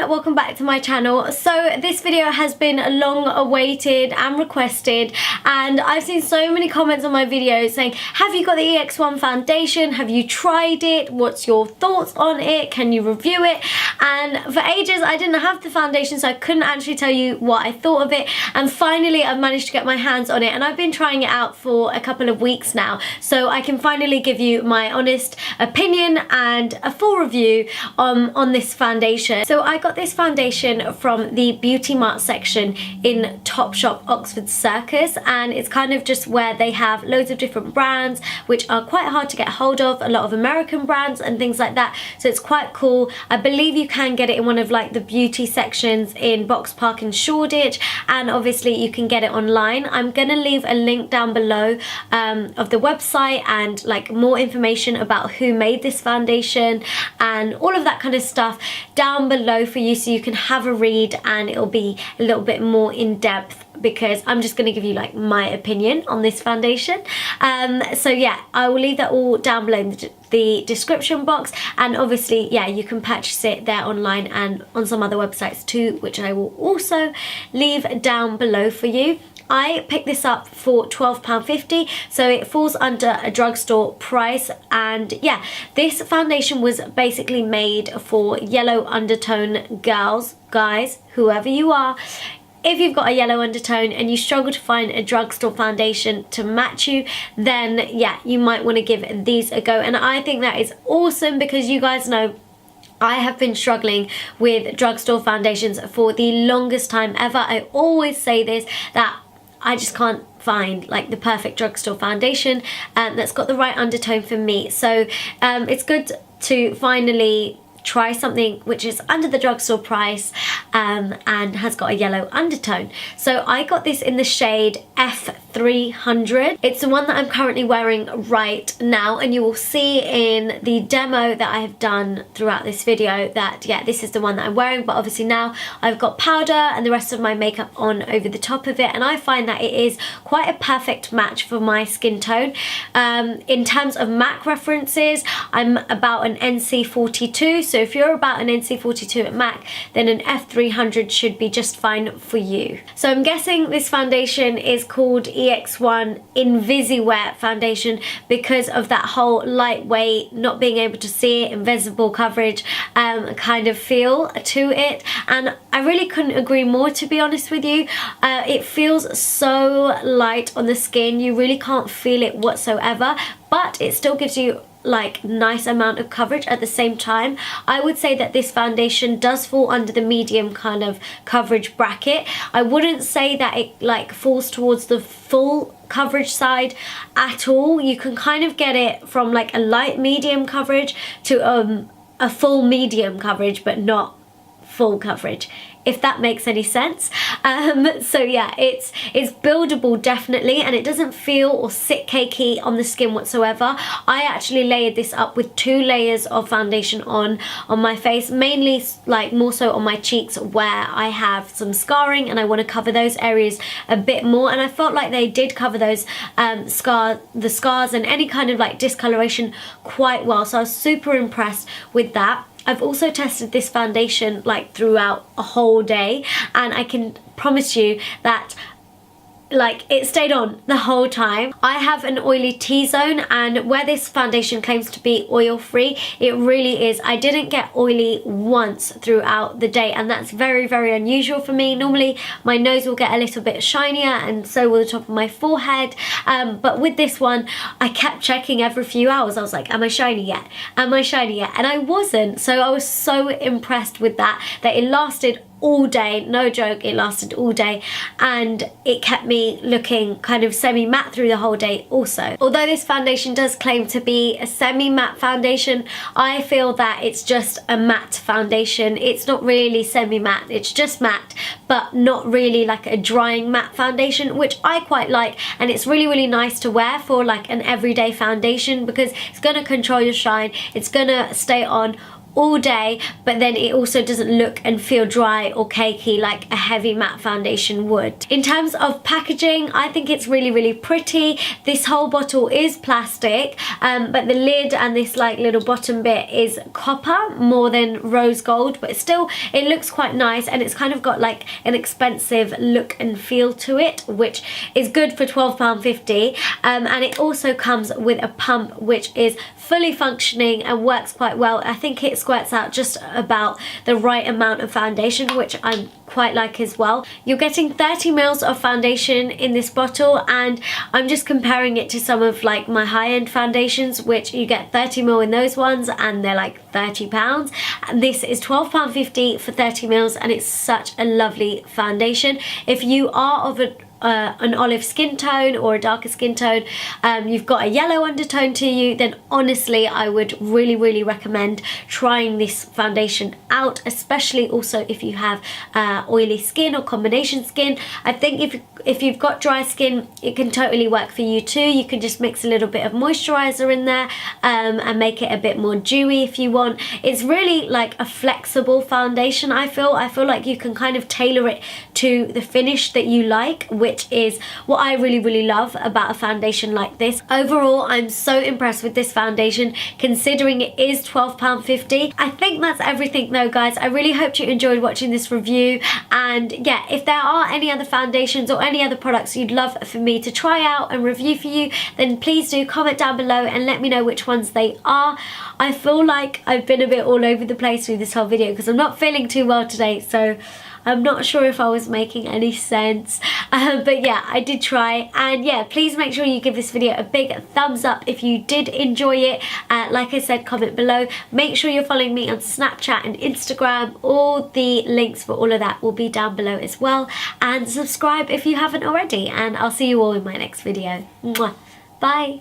welcome back to my channel. So this video has been long awaited and requested, and I've seen so many comments on my videos saying, have you got the EX1 foundation? Have you tried it? What's your thoughts on it? Can you review it? And for ages I didn't have the foundation, so I couldn't actually tell you what I thought of it, and finally I've managed to get my hands on it, and I've been trying it out for a couple of weeks now, so I can finally give you my honest opinion and a full review on this foundation. So I got this foundation from the Beauty Mart section in Topshop Oxford Circus, and it's kind of just where they have loads of different brands which are quite hard to get hold of, a lot of American brands and things like that, so it's quite cool. I believe you can get it in one of like the beauty sections in Box Park in Shoreditch, and obviously you can get it online. I'm gonna leave a link down below of the website and like more information about who made this foundation and all of that kind of stuff down below for you, so you can have a read and it'll be a little bit more in depth, because I'm just going to give you like my opinion on this foundation. So yeah, I will leave that all down below in the description box, and obviously yeah, you can purchase it there online and on some other websites too, which I will also leave down below for you. I picked this up for £12.50, so it falls under a drugstore price, and yeah, this foundation was basically made for yellow undertone girls, guys, whoever you are. If you've got a yellow undertone and you struggle to find a drugstore foundation to match you, then yeah, you might want to give these a go. And I think that is awesome, because you guys know I have been struggling with drugstore foundations for the longest time ever. I always say this, that I just can't find like the perfect drugstore foundation that's got the right undertone for me. So it's good to finally try something which is under the drugstore price and has got a yellow undertone. So I got this in the shade F300. It's the one that I'm currently wearing right now, and you will see in the demo that I have done throughout this video that yeah, this is the one that I'm wearing, but obviously now I've got powder and the rest of my makeup on over the top of it, and I find that it is quite a perfect match for my skin tone. In terms of MAC references, I'm about an NC42, so if you're about an NC42 at MAC, then an F300 should be just fine for you. So I'm guessing this foundation is called EX1 Invisiwear foundation because of that whole lightweight, not being able to see it, invisible coverage kind of feel to it, and I really couldn't agree more, to be honest with you. It feels so light on the skin, you really can't feel it whatsoever, but it still gives you like nice amount of coverage at the same time. I would say that this foundation does fall under the medium kind of coverage bracket. I wouldn't say that it like falls towards the full coverage side at all. You can kind of get it from like a light medium coverage to a full medium coverage, but not full coverage, if that makes any sense. So yeah, it's buildable definitely, and it doesn't feel or sit cakey on the skin whatsoever. I actually layered this up with 2 layers of foundation on my face, mainly like more so on my cheeks where I have some scarring and I want to cover those areas a bit more, and I felt like they did cover those the scars and any kind of like discoloration quite well, so I was super impressed with that. I've also tested this foundation like throughout a whole day, and I can promise you that like it stayed on the whole time. I have an oily T-zone, and where this foundation claims to be oil free, it really is. I didn't get oily once throughout the day, and that's very, very unusual for me. Normally my nose will get a little bit shinier, and so will the top of my forehead, but with this one I kept checking every few hours. I was like, am I shiny yet? Am I shiny yet? And I wasn't, so I was so impressed with that it lasted all day, no joke, it lasted all day, and it kept me looking kind of semi-matte through the whole day also. Although this foundation does claim to be a semi-matte foundation, I feel that it's just a matte foundation. It's not really semi-matte, it's just matte, but not really like a drying matte foundation, which I quite like, and it's really, really nice to wear for like an everyday foundation, because it's gonna control your shine, it's gonna stay on all day, but then it also doesn't look and feel dry or cakey like a heavy matte foundation would. In terms of packaging, I think it's really, really pretty. This whole bottle is plastic, but the lid and this like little bottom bit is copper more than rose gold, but still it looks quite nice, and it's kind of got like an expensive look and feel to it, which is good for £12.50. And it also comes with a pump which is fully functioning and works quite well. I think it squirts out just about the right amount of foundation, which I'm quite like as well. You're getting 30 mils of foundation in this bottle, and I'm just comparing it to some of like my high-end foundations, which you get 30 mil in those ones and they're like £30, and this is £12.50 for 30 mils, and it's such a lovely foundation. If you are of an olive skin tone or a darker skin tone, you've got a yellow undertone to you, then honestly I would really, really recommend trying this foundation out, especially also if you have oily skin or combination skin. I think if you've got dry skin, it can totally work for you too. You can just mix a little bit of moisturizer in there and make it a bit more dewy if you want. It's really like a flexible foundation. I feel like you can kind of tailor it to the finish that you like, which is what I really, really love about a foundation like this. Overall, I'm so impressed with this foundation, considering it is £12.50. I think that's everything though, guys. I really hope you enjoyed watching this review, and yeah, if there are any other foundations or any other products you'd love for me to try out and review for you, then please do comment down below and let me know which ones they are. I feel like I've been a bit all over the place through this whole video because I'm not feeling too well today, so I'm not sure if I was making any sense, but yeah, I did try. And yeah, please make sure you give this video a big thumbs up if you did enjoy it. Like I said, comment below. Make sure you're following me on Snapchat and Instagram. All the links for all of that will be down below as well, and subscribe if you haven't already, and I'll see you all in my next video. Mwah. Bye.